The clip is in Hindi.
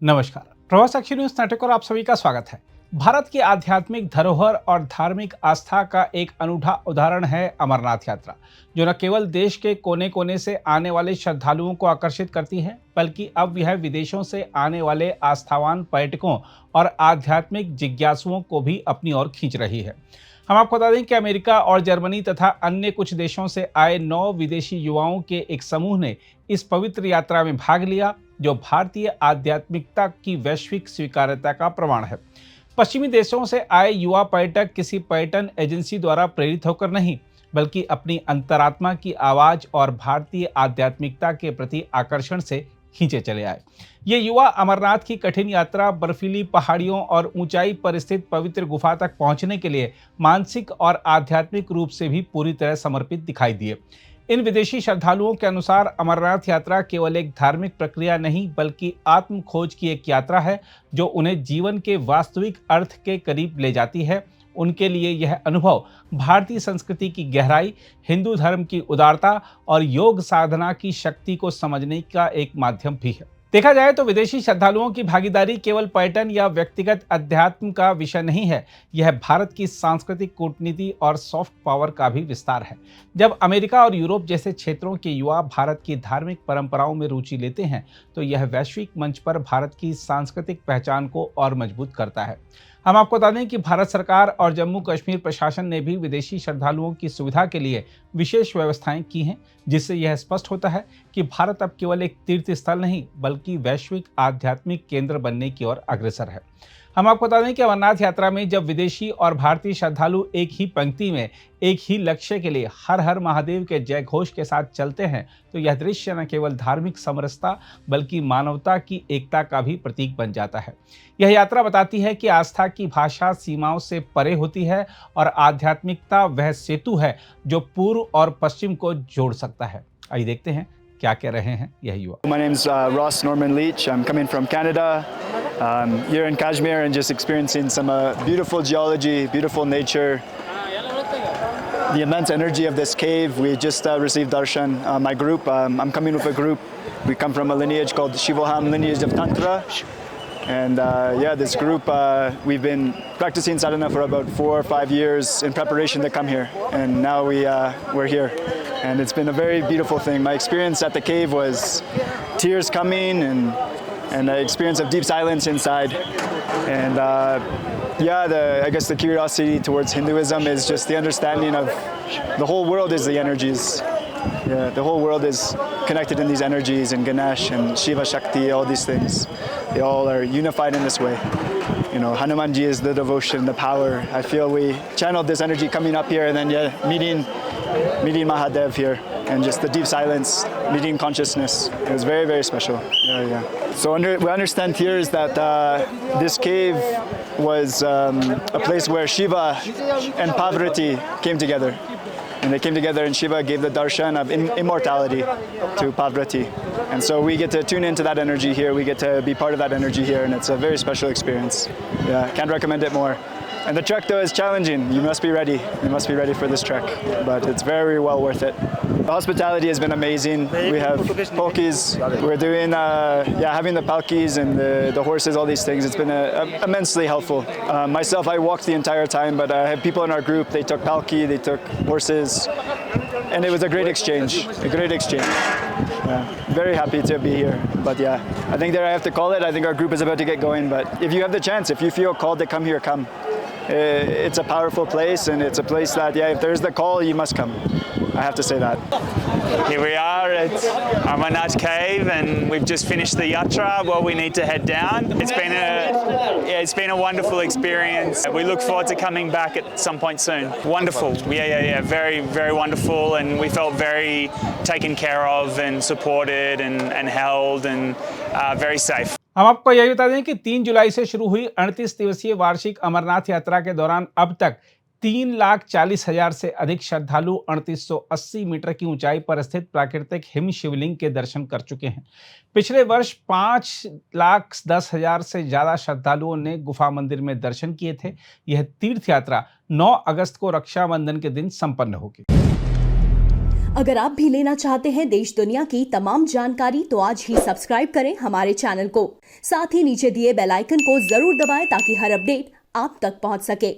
नमस्कार। प्रवास साक्षी न्यूज नेटवर्क और आप सभी का स्वागत है। भारत की आध्यात्मिक धरोहर और धार्मिक आस्था का एक अनूठा उदाहरण है अमरनाथ यात्रा, जो न केवल देश के कोने कोने से आने वाले श्रद्धालुओं को आकर्षित करती है, बल्कि अब यह विदेशों से आने वाले आस्थावान पर्यटकों और आध्यात्मिक जिज्ञासुओं को भी अपनी ओर खींच रही है। हम आपको बता दें कि अमेरिका और जर्मनी तथा अन्य कुछ देशों से आए 9 विदेशी युवाओं के एक समूह ने इस पवित्र यात्रा में भाग लिया, जो भारतीय आध्यात्मिकता की वैश्विक स्वीकार्यता का प्रमाण है। पश्चिमी देशों से आए युवा पर्यटक किसी पर्यटन एजेंसी द्वारा प्रेरित होकर नहीं, बल्कि अपनी अंतरात्मा की आवाज और भारतीय आध्यात्मिकता के प्रति आकर्षण से खींचे चले आए। ये युवा अमरनाथ की कठिन यात्रा, बर्फीली पहाड़ियों और ऊंचाई पर स्थित पवित्र गुफा तक पहुंचने के लिए मानसिक और आध्यात्मिक रूप से भी पूरी तरह समर्पित दिखाई दिए। इन विदेशी श्रद्धालुओं के अनुसार अमरनाथ यात्रा केवल एक धार्मिक प्रक्रिया नहीं, बल्कि आत्म खोज की एक यात्रा है, जो उन्हें जीवन के वास्तविक अर्थ के करीब ले जाती है। उनके लिए यह अनुभव भारतीय संस्कृति की गहराई, हिंदू धर्म की उदारता और योग साधना की शक्ति को समझने का एक माध्यम भी है। देखा जाए तो विदेशी श्रद्धालुओं की भागीदारी केवल पर्यटन या व्यक्तिगत अध्यात्म का विषय नहीं है, यह भारत की सांस्कृतिक कूटनीति और सॉफ्ट पावर का भी विस्तार है। जब अमेरिका और यूरोप जैसे क्षेत्रों के युवा भारत की धार्मिक परंपराओं में रुचि लेते हैं, तो यह वैश्विक मंच पर भारत की सांस्कृतिक पहचान को और मजबूत करता है। हम आपको बता दें कि भारत सरकार और जम्मू कश्मीर प्रशासन ने भी विदेशी श्रद्धालुओं की सुविधा के लिए विशेष व्यवस्थाएं की हैं, जिससे यह स्पष्ट होता है कि भारत अब केवल एक तीर्थ स्थल नहीं, बल्कि वैश्विक आध्यात्मिक केंद्र बनने की ओर अग्रसर है। हम आपको बता दें कि अमरनाथ यात्रा में जब विदेशी और भारतीय श्रद्धालु एक ही पंक्ति में एक ही लक्ष्य के लिए हर हर महादेव के जय घोष के साथ चलते हैं, तो यह दृश्य न केवल धार्मिक समरसता बल्कि मानवता की एकता का भी प्रतीक बन जाता है। यह यात्रा बताती है कि आस्था की भाषा सीमाओं से परे होती है और आध्यात्मिकता वह सेतु है जो पूर्व और पश्चिम को जोड़ सकता है। आइए देखते हैं क्या कह रहे हैं यह युवा। My name's Ross Norman Leach. I'm coming from Canada. Here in Kashmir and just experiencing some beautiful geology, beautiful nature. The immense energy of this cave. We just received darshan. My group, I'm coming with a group. We come from a lineage called the Shivoham lineage of Tantra. And this group, we've been practicing sadhana for about 4 or 5 years in preparation to come here. And now we're here. And it's been a very beautiful thing. My experience at the cave was tears coming and an experience of deep silence inside. And I guess the curiosity towards Hinduism is just the understanding of the whole world is the energies. Yeah, the whole world is connected in these energies, and Ganesh and Shiva Shakti, all these things. They all are unified in this way. You know, Hanumanji is the devotion, the power. I feel we channeled this energy coming up here and then meeting Mahadev here, and just the deep silence, meeting consciousness. It was very, very special. Yeah. So we understand here is that this cave was a place where Shiva and Parvati came together. And they came together and Shiva gave the darshan of immortality to Parvati. And so we get to tune into that energy here. We get to be part of that energy here, and it's a very special experience. Yeah, can't recommend it more. And the trek though is challenging. You must be ready. You must be ready for this trek, but it's very well worth it. The hospitality has been amazing. We have palkis. We're doing, having the palkis and the horses, all these things. It's been immensely helpful. Myself, I walked the entire time, but I had people in our group. They took palki, they took horses, and it was a great exchange. Yeah, very happy to be here. But yeah, I think there I have to call it. I think our group is about to get going. But if you have the chance, if you feel called to come here, come. It's a powerful place, and it's a place that, if there's the call, you must come. I have to say that. Here we are at Amarnath Cave, and we've just finished the yatra. Well, we need to head down. It's been a wonderful experience. We look forward to coming back at some point soon. Wonderful. Yeah. Very, very wonderful, and we felt very taken care of and supported and held and very safe. हम आपको यह बता दें कि 3 जुलाई से शुरू हुई 38 दिवसीय वार्षिक अमरनाथ यात्रा के दौरान अब तक 3,40,000 से अधिक श्रद्धालु 3880 मीटर की ऊंचाई पर स्थित प्राकृतिक हिम शिवलिंग के दर्शन कर चुके हैं। पिछले वर्ष 5,10,000 से ज्यादा श्रद्धालुओं ने गुफा मंदिर में दर्शन किए थे। यह तीर्थ यात्रा 9 अगस्त को रक्षाबंधन के दिन संपन्न होगी। अगर आप भी लेना चाहते हैं देश दुनिया की तमाम जानकारी तो आज ही सब्सक्राइब करें हमारे चैनल को। साथ ही नीचे दिए बेल आइकन को जरूर दबाएं ताकि हर अपडेट आप तक पहुंच सके।